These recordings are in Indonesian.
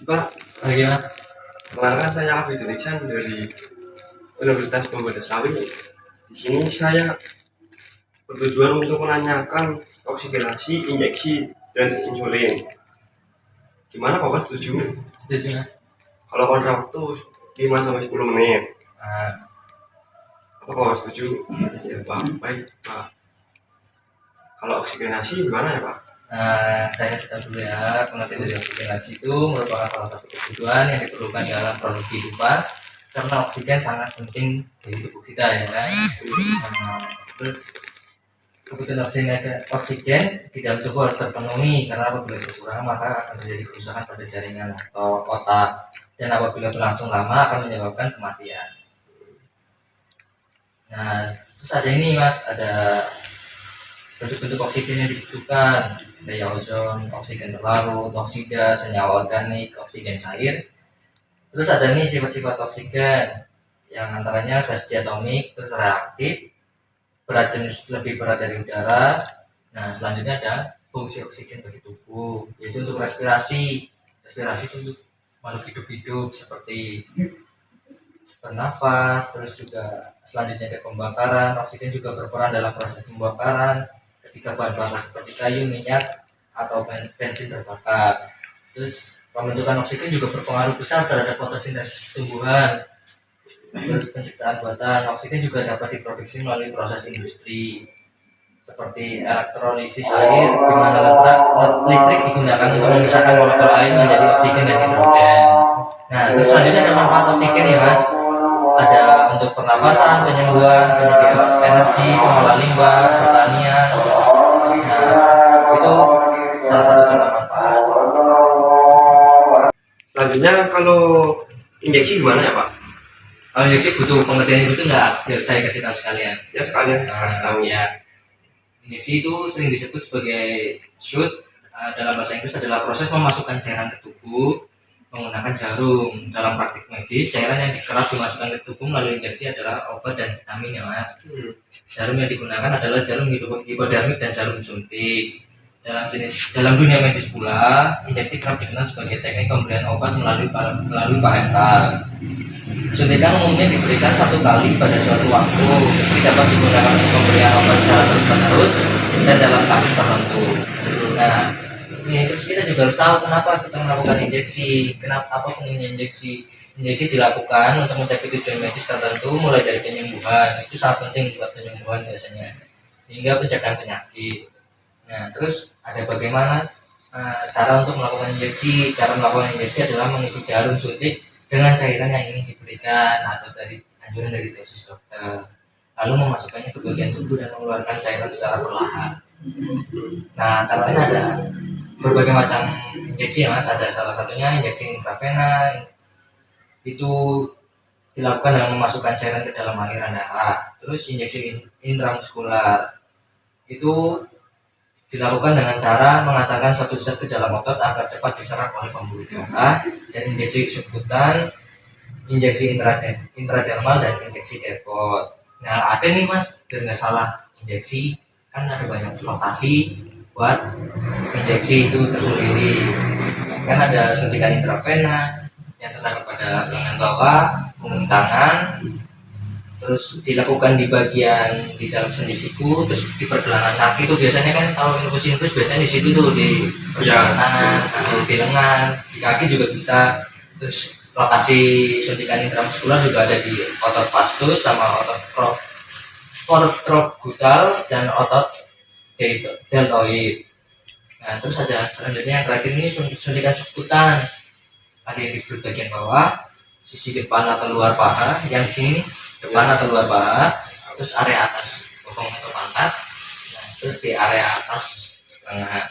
Pak, Lagi mas. kemarin kan saya Abid Iksan dari Universitas Pemuda Sawit. Di sini saya bertujuan untuk menanyakan oksigenasi, injeksi, dan insulin. Gimana Bapak setuju? Setuju mas. Kalau pada waktu 5 sampai 10 menit. Nah, Apa Bapak setuju? setuju. Pak, baik Pak. Kalau oksigenasi gimana ya Pak? Saya kasih tahu dulu ya, pengertian dari oksigenasi itu merupakan salah satu kebutuhan yang diperlukan dalam proses kehidupan karena oksigen sangat penting di tubuh kita ya kan. Terus kebutuhan oksigen di dalam tubuh harus terpenuhi karena apabila berkurang maka akan terjadi kerusakan pada jaringan atau otak dan apabila berlangsung lama akan menyebabkan kematian. Nah, terus ada ini mas, ada bentuk-bentuk oksigen yang dibutuhkan, daya ozon, oksigen terlarut, oksida, senyawa organik, oksigen cair. Terus ada nih sifat-sifat oksigen yang antaranya gas diatomik, terus reaktif, berat jenis lebih berat dari udara. Nah selanjutnya ada fungsi oksigen bagi tubuh, yaitu untuk respirasi. Respirasi itu untuk makhluk hidup-hidup seperti bernafas. Terus juga selanjutnya ada pembakaran. Oksigen juga berperan dalam proses pembakaran ketika bahan bakar seperti kayu, minyak, atau bensin terbakar. Terus pembentukan oksigen juga berpengaruh besar terhadap fotosintesis tumbuhan. Terus penciptaan buatan oksigen juga dapat diproduksi melalui proses industri seperti elektrolisis air, di mana listrik digunakan untuk memisahkan molekul air menjadi oksigen dan hidrogen. Nah, terus selanjutnya ada manfaat oksigen ya mas. Ada untuk pernafasan, penyembuhan, penyedia energi, pengolah limbah, pertanian. Nah, itu salah satu contoh manfaat. Selanjutnya kalau injeksi gimana ya Pak? Kalau injeksi butuh pengertian itu enggak? Biar saya kasih tahu sekalian. Ya sekalian kasih tahu. Ya. Injeksi itu sering disebut sebagai shoot. Dalam bahasa Inggris adalah proses memasukkan cairan ke tubuh menggunakan jarum. Dalam praktik medis, cairan yang kerap dimasukkan ke tubuh melalui injeksi adalah obat dan vitamin ya mas. Jarum yang digunakan adalah jarum hipodermik dan jarum suntik. Dalam dunia medis pula, injeksi kerap dikenal sebagai teknik pemberian obat melalui parenteral. Suntikan umumnya diberikan 1 kali pada suatu waktu, meski dapat digunakan untuk pemberian obat secara terus-menerus dan dalam kasus tertentu. Nah, ini terus kita juga harus tahu kenapa kita melakukan injeksi, apa fungsinya injeksi. Injeksi dilakukan untuk mencapai tujuan medis tertentu, mulai dari penyembuhan, itu sangat penting buat penyembuhan biasanya, hingga pencegahan penyakit. Nah, terus ada bagaimana cara untuk melakukan injeksi. Cara melakukan injeksi adalah mengisi jarum suntik dengan cairan yang ingin diberikan atau dari anjuran dari dosis dokter, lalu memasukkannya ke bagian tubuh dan mengeluarkan cairan secara perlahan. Nah, antara lain ada berbagai macam injeksi ya mas. Ada salah satunya injeksi intravena, itu dilakukan dengan memasukkan cairan ke dalam aliran darah. Terus injeksi intramuskular itu dilakukan dengan cara mengantarkan suatu zat ke dalam otot agar cepat diserap oleh pembuluh darah. Dan injeksi subkutan, injeksi intradermal, dan injeksi depot. Nah ada nih mas, biar nggak salah injeksi, kan ada banyak lokasi buat injeksi itu tersendiri. Kan ada suntikan intravena yang terdapat pada lengan bawah, punggung tangan, terus dilakukan di bagian di dalam sendi siku, terus di pergelangan kaki. Itu biasanya kan kalau infus biasanya di situ tuh, di pergelangan tangan, di lengan, di kaki juga bisa. Terus lokasi suntikan intramuskular juga ada di otot vastus sama otot protrogutal dan otot deltoid. Nah terus ada selanjutnya yang terakhir ini suntikan subkutan, ada yang di bagian bawah, sisi depan atau luar paha, yang di sini nih depan atau luar paha, terus area atas bokong atau pantat, nah, terus di area atas lengan.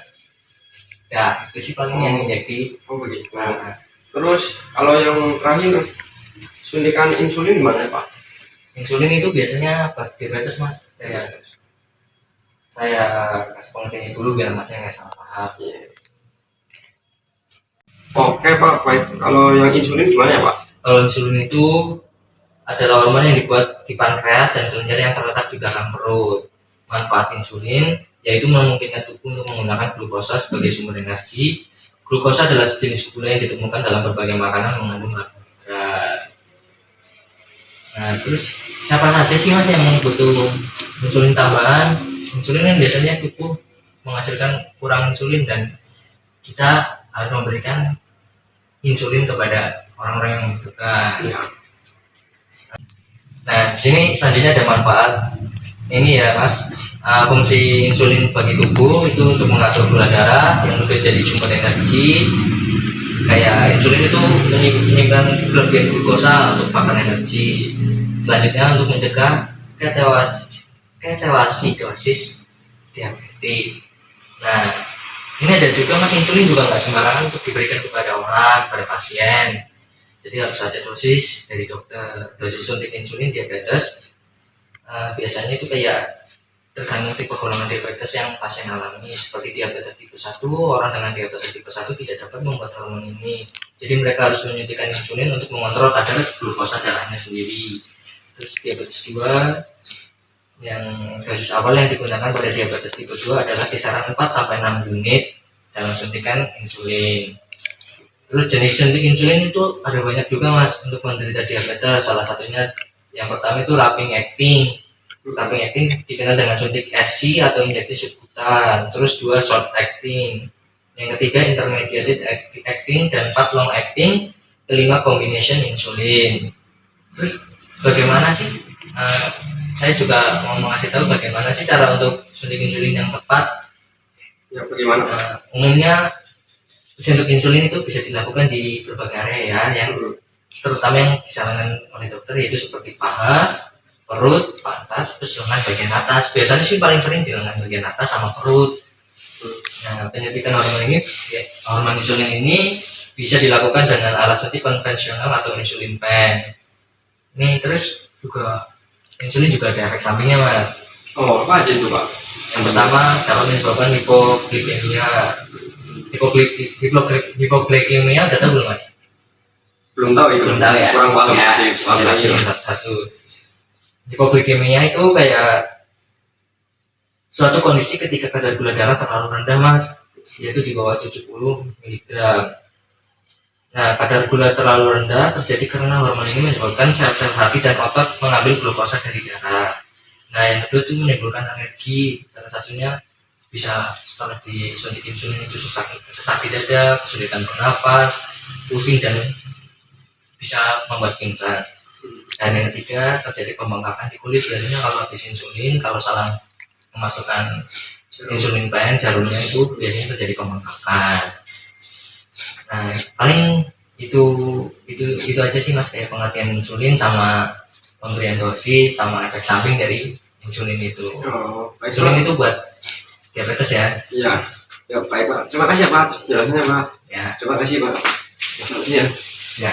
Ya itu sih paling yang injeksi. Oh begitu. Terus kalau yang terakhir suntikan insulin gimana ya Pak? Insulin itu biasanya buat diabetes mas. Saya kasih pengertiannya dulu biar masnya nggak salah paham. Oke Pak, baik. Kalau yang insulin gimana ya Pak? Kalau insulin itu adalah hormon yang dibuat di pankreas dan kelenjar yang terletak di belakang perut. Manfaat insulin yaitu memungkinkan tubuh untuk menggunakan glukosa sebagai sumber energi glukosa adalah sejenis gula yang ditemukan dalam berbagai makanan mengandung karbohidrat. Nah, terus siapa saja sih mas yang butuh insulin tambahan? Insulin kan biasanya tubuh menghasilkan kurang insulin dan kita harus memberikan insulin kepada orang-orang yang membutuhkan. Nah, di sini selanjutnya ada manfaat. Ini ya mas, fungsi insulin bagi tubuh itu untuk mengatur gula darah yang juga jadi sumber energi. Kayak insulin itu menyimpan kelebihan glukosa untuk pakan energi. Selanjutnya untuk mencegah ketoasidosis diabetes. Nah, ini ada juga mas, insulin juga nggak sembarangan untuk diberikan kepada orang, pada pasien. Jadi harus ada dosis dari dokter. Dosis suntik insulin diabetes biasanya itu kayak tergantung tipe golongan diabetes yang pasien alami. Seperti diabetes tipe 1, orang dengan diabetes tipe 1 tidak dapat membuat hormon ini. Jadi mereka harus menyuntikkan insulin untuk mengontrol kadar glukosa darahnya sendiri. Terus diabetes 2, yang dosis awal yang digunakan pada diabetes tipe 2 adalah kisaran 4-6 unit dalam suntikan insulin. Terus jenis suntik insulin itu ada banyak juga mas untuk menderita diabetes. Salah satunya yang pertama itu rapid acting. Rapid acting dikenal dengan suntik SC atau injeksi subkutan. Terus 2 short acting. Yang ketiga intermediate acting, dan 4 long acting. Kelima combination insulin. Terus bagaimana sih? Saya juga mau mengasih tahu bagaimana sih cara untuk suntik insulin yang tepat. Ya bagaimana? Umumnya suntik insulin itu bisa dilakukan di berbagai area ya, yang terutama yang disarankan oleh dokter yaitu seperti paha, perut, pantat, terus lengan bagian atas. Biasanya sih paling sering di lengan bagian atas sama perut. Nah, penyuntikan hormon ini, hormon insulin ini bisa dilakukan dengan alat suntik konvensional atau insulin pen. Nih terus juga insulin juga ada efek sampingnya mas. Oh, apa aja itu pak? Yang pertama dapat menyebabkan hipoglikemia. Hipoglikemia udah tahu belum mas? Belum tahu itu. Belum tahu ya. Kurang paham ya, sih. satu. Hipoglikemia itu kayak suatu kondisi ketika kadar gula darah terlalu rendah mas, yaitu di bawah 70 mg. Nah, kadar gula terlalu rendah terjadi karena hormon ini menyebabkan sel-sel hati dan otot mengambil glukosa dari darah. Nah, yang kedua itu menimbulkan alergi. Salah satunya bisa setelah disuntik insulin itu sesak di dada, kesulitan bernafas, pusing, dan bisa membuat pingsan. Dan yang ketiga terjadi pembengkakan di kulit. Biasanya kalau habis insulin, kalau salah memasukkan insulin pen, jarumnya itu biasanya terjadi pembengkakan. Nah, paling itu aja sih mas, kayak pengertian insulin sama pemberian dosis sama efek samping dari insulin itu. Oh, Insulin itu buat diabetes ya. Iya. Ya baik pak. Terima kasih ya pak. Jelasnya pak. Ya. Terima kasih pak. Terima kasih ya. Ya.